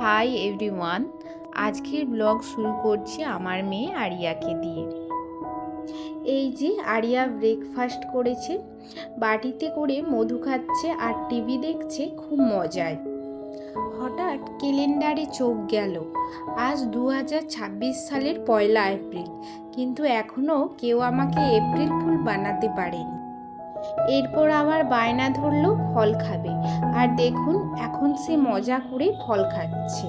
Hi everyone, আজকের blog শুরু করছি আমার মেয়ে আরিয়াকে দিয়ে। এই যে আরিয়া ব্রেকফাস্ট করেছে, বাটিতে করে মধু খাচ্ছে আর টিভি দেখছে খুব মজায়। হঠাৎ ক্যালেন্ডারে চোখ গেল, আজ 2026 সালের 1 এপ্রিল, কিন্তু এখনও কেউ আমাকে এপ্রিল ফুল বানাতে পারেনি। এরপর আবার বায়না ধরলো ফল খাবে, আর দেখুন এখন সে মজা করে ফল খাচ্ছে।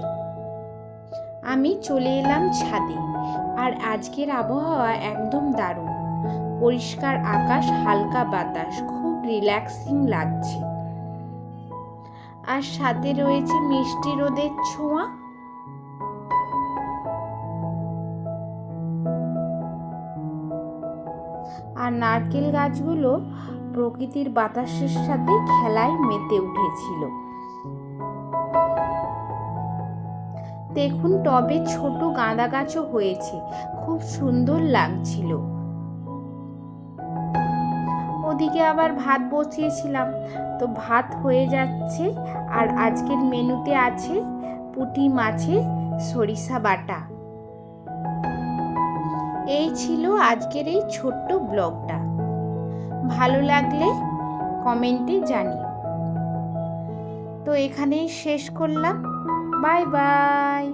আমি চলে এলাম ছাদে, আর আজকের আবহাওয়া একদম দারুণ। পরিষ্কার আকাশ, হালকা বাতাস, খুব রিল্যাক্সিং লাগছে। আর সাথে রয়েছে মিষ্টি রোদের ছোঁয়া। আর নারকেল গাছগুলো প্রকৃতির বাতাসের সাথে খেলায় মেতে উঠেছিল। দেখুন টবে ছোট গাঁদা গাছও হয়েছে, খুব সুন্দর লাগছিল। ওদিকে আবার ভাত বসিয়েছিলাম, তো ভাত হয়ে যাচ্ছে। আর আজকের মেনুতে আছে পুঁটি মাছের সরিষা বাটা। এই ছিল আজকের এই ছোট্ট ব্লগটা। ভালো লাগলে কমেন্টে জানিও। তো এখানেই শেষ করলাম। Bye bye.